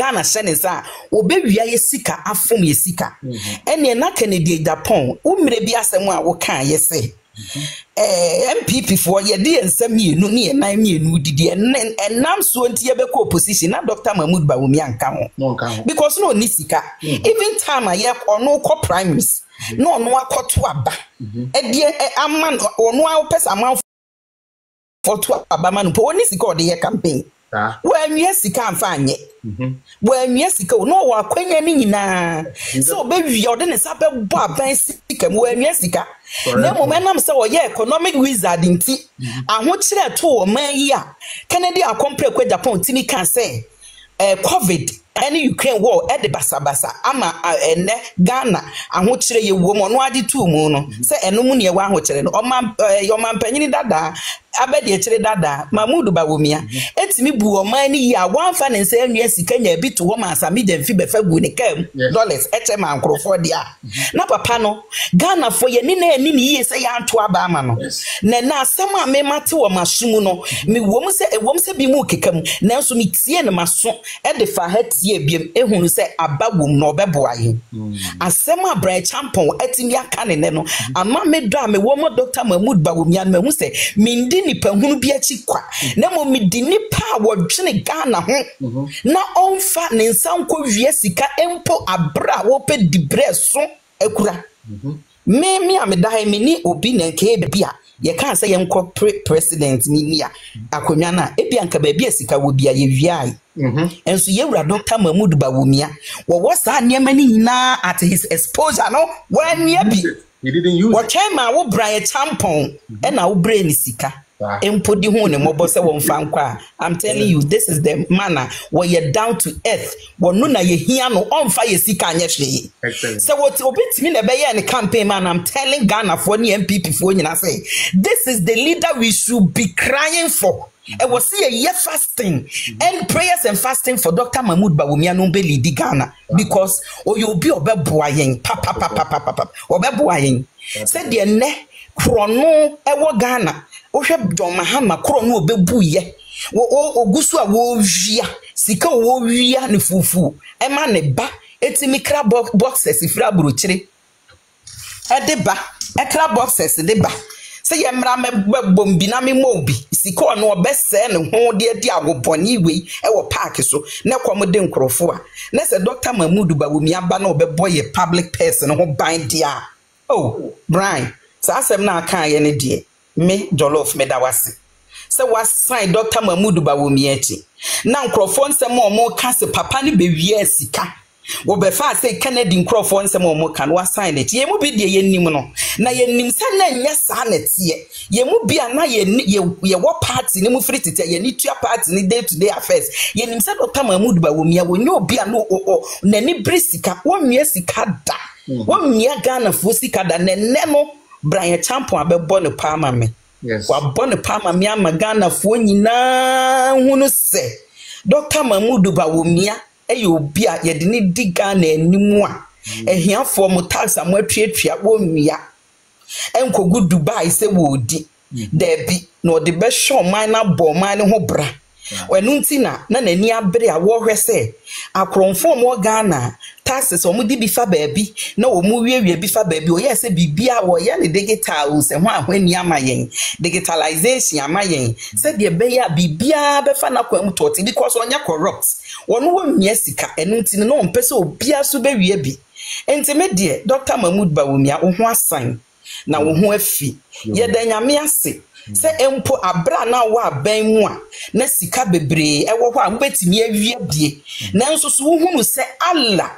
Ghana shenisa obewia ye sika afom ye sika ene na Kennedy Japan umre bi asem a wo kan ye se MPP for ye de ensem mienu ne nan mienu didi enam so nti ye be ko opposition na Dr. Mahmoud Bawumia anka ho because no ni sika even time ye ono ko primaries no no akoto aba e de amman ono a pesa amman for to aba man po ni sika o de ye campaign when yes sika amfa anye when yes sika no wa kwanya ni nyina so be your de sabe bo aban sika when yes sika na momentum say o ye economic wizard nti aho kire to o man yi a Kennedy akompre kwa Japan timi kan say COVID any Ukraine war e de basabasa ama ene Ghana aho kire ye wo mo no ade tu mu no say eno mu ne wa aho kire no o man yo man panyini dada abedi echire dada Mahmoud Bawumia etimi bu oman ni ya wanfa ne nse anua sika nya bi to ho ma asami dem fi be fagu ne kam dollars eche ma nkrofo dia na papa no Ghana fo ye ni na ani ni ye se ya nto aba ama no na asem a me mate wo masumu no me wom se bi mu kekam na nso me tie ne maso e de fa ha tie biem ehunu se aba wom no obeboaye asem a Brian Champon etimi aka ne no ama me do a me wo mo Dr. Mahmoud Bawumia me hu se mindi nipa hunu bi achi kwa na mo midi nipa wodwene Ghana ho na onfa ne nsanko wie sika empo abra wo pe dibre so ekura me amedai me ni obi na nke bia ye kan say yenko president ni ya akonwa na ebi anka ba bia sika wo bia ye wiai enso ye wura Dr. Mahmoud Bawumia wo sa niema ni nyina at his exposure no wan ye bi he didn't use what chema wo Brian Champon e na wo brain sika empodi hu ne mobo se won fa nkwa. I'm telling you, this is the manner where you're down to earth. Wonu na ye hia no onfa ye sika anye hwe. So what obetimi na be ye ne campaign man, I'm telling Ghana for ni MPP for nyina say this is the leader we should be crying for. It was see a year fasting and prayers and fasting for Dr. Mahmoud Bawumia no be lead Ghana because you be obeboa yen papa obeboa yen said the ne krono ewo Ghana ohwe John Mahama krono obebu ye wo ogusu a wo wia sika wo wia ne fufu e ma ne ba etimi kra boxes ifra buruchire e de ba e kra boxes de ba say yemra me bombi na me mobi sika no obese ne ho de adi agoboni we e wo park so ne komode nkrofo a na say Dr. Mahmoud Bawumia ba na obebo ye public person ho ban dia oh Brian sa asem na aka ye ne de me jollof me da wase say was sign Dr. Mahmoud Bawumia chi na nkrofo nsem o mo ka se papa ne be wie sika wo be fa say Kennedy nkrofo nsem o mo kan wa sign it ye mu bi de ye nim no na ye nim sa na nya sa na tie ye mu bi ana ye wo party ni mu free tete ye ni tua party ni day to day affairs ye nim sa Dr. Mahmoud Bawumia wo nya obi ana na ni brisika wo mia sika da wo mia Ghana fo sika da na no Brian Champon abebo ne palma me wa bone palma me ama Ghana fo nyina hunu se Dr. Mahmoud Bawumia eyo obi a ye de ni di Ghana animu a ehiafo mo tax am atwatwa wo nwia enkogu Dubai se wo di there be no de be show man na bo man ho bra wenu ntina na nani abere a wo hwe se akronfo mo Ghana taxes o mu di bi fa baabi na o mu wiewie bi fa baabi o ye se bibia wo ye ne digital se ho ahwani amayen digitalization amayen se de be ya bibia be fa na kwam toti because onya corrupt wonu wo mia sika enu ntina no mpese obia so be wie bi entime de Dr. Mahmoud Bawumia wo ho asan na wo ho afi ye da nyame ase se empo abra na wa ban mu a na sika bebre e wo ho a mbetimi awie bie na nso so wo hunu se Allah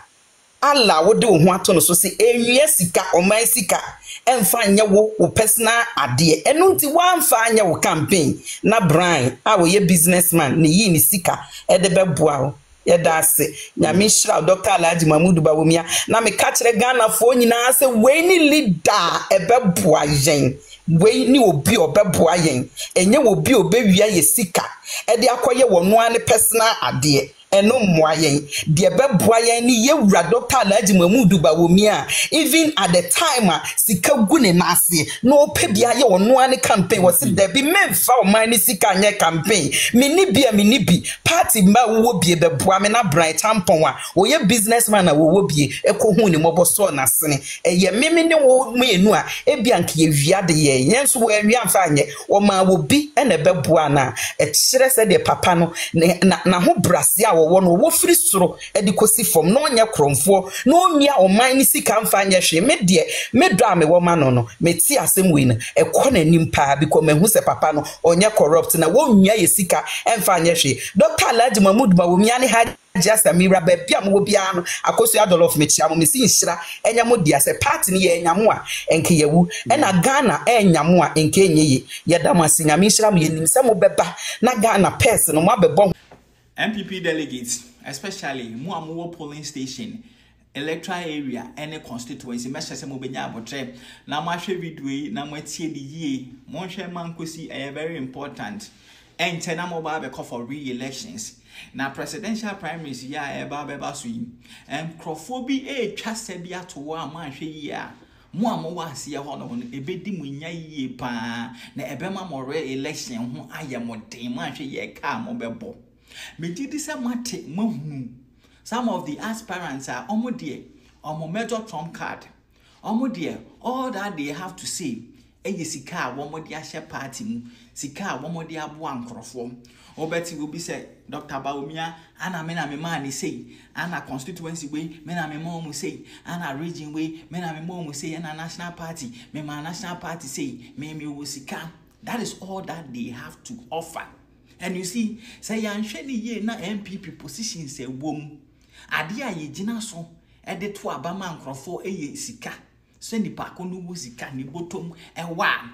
wo de wo ho ato no so se enwie sika o man sika emfa anya wo personal ade enu nti wa amfa anya wo campaign na Brian a wo ye businessman ne yi ni sika e de beboa wo ye da se nyame hira Dr. Alhaji Mahmoud Bawumia na me ka kire Ghana fo nyina se we ni leader e beboa yen we ni obi obeboa yen enye obi obewia ye sika e de akoye wono ane personal ade eno mmoayen de beboayen ni yewura Dr. Alhaji Mahmood Bawumia even at the time sika gu ne nase no pe bia ye ono ane campaign was there be memfa o man ni sika anye campaign mini bi party ma wo bie beboa me na bright tampon a wo ye businessman na wo bie ekohu ni mobo so na sene ye meme ne wo menu a ebia nke ye wiade ye yenso wo awia mfa anye wo ma wo bi ene beboa na kire se de papa no na ho brase a wo no wo firi soro e di kosi fom no nya kromfo no nua o man ni sika mfa anye hwe me de me do a me wo ma no me ti asem we no e ko na nim pa because me hu se papa no onye corrupt na wo nua ye sika emfa anye hwe Dr. Alhaji Mahmood Bawumia ne ha just Amira bebia mo bia no akoso Adolf mechia mo mesi nhira enya mo dia se party ne ye nyamo a enke yewu ena Ghana enyamo a enke enyeye yeda mo asinya me nhira mo yenim se mo beba na Ghana person no mo abebo MPP delegates especially mo amowo polling station electoral area any constituency measure se mo benya abotre na mo ahwe video yi na mo atie di yie mo hwe mankosi very important ente na mo ba be call for re-elections na presidential primaries ya eba so yi crofobia twase bia to wa ma hwe yi a mo amowa ase ye ho no ebedi mo nya yie pa na ebema mo re-election ho aye mo den ma hwe ye ka mo bebo me didi se mate mahunu some of the aspirants are omodie omo major trump card omodie all that they have to say sika womodi ahye party mu sika womodi abo ankrofo obeti will be say Dr. Bawumia ana me na me man ni say ana constituency we me na me mom say ana region we me na me mom say ana national party me ma national party say me wo sika. That is all that they have to offer. And you see say yanhwe ni ye na MPP positions e wom ade a ye gina so e de to abama ankrofo sika so ni pa ko no wo sika ni botom ewa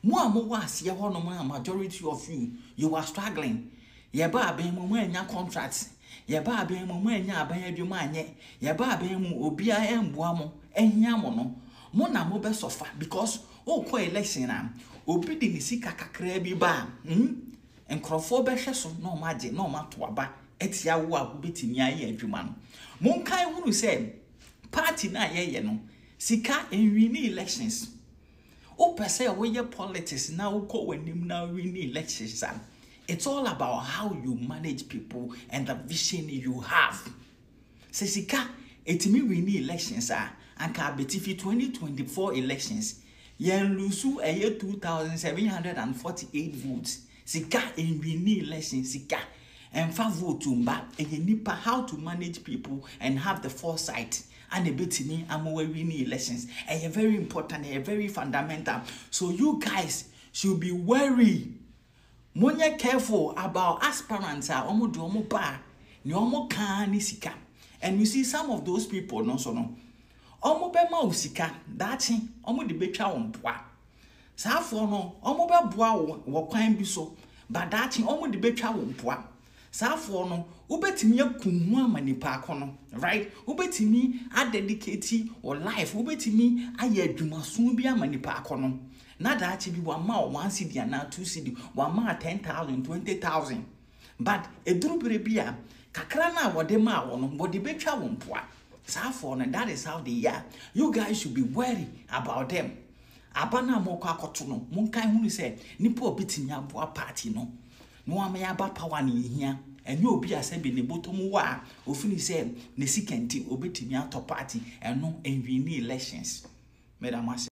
mo amowo ase ho no ma majority of you are struggling ye ba aben mo anya contracts ye ba aben mo anya aban adwuma anye ye ba aben mo obi a emboa mo ehia mo no na mo be suffer because o ko election na obi de ni sika kakra bi ba enkrofo be hwe so no ma je no ma to aba etia wo a betimi aye adwuma no mo nkan hunu se party na ye no sika enwini elections o pese we ye politics na wo ko wanim na wini elections. It's all about how you manage people and the vision you have. Se sika etimi wini elections anka betifi 2024 elections yen lusu 2748 votes sika enwini elections sika and fa vote mba nipa how to manage people and have the foresight and a bit me winning elections. And very important and very fundamental. So you guys should be wary. Monye careful about aspirants are omo do omo ba ni omo kan ni sika. And you see some of those people no so no. Omo be ma usika dachi omo de betwa won poa. Safo no omo be boa wo kwan bi so but dachi omo de betwa won poa. Safo no ubetimi akunhu amanipa akono right ubetimi adedicate or life ubetimi aye adwumaso bi amanipa akono na daachi bi wa ma 1 cedi na 2 cedi wa ma 10,000 20,000 but edurubere bia kakra na wode ma wo no body betwa wo mpoa safo no that is how they are. You guys should be wary about them. Abana mo kwa akoto no monkan hunu se nipa obetimi aboa party no no amaya ba power ni hia enye obi asabe ne botom wa ofini se ne sikenti obetimi atop party eno enwini elections. Madam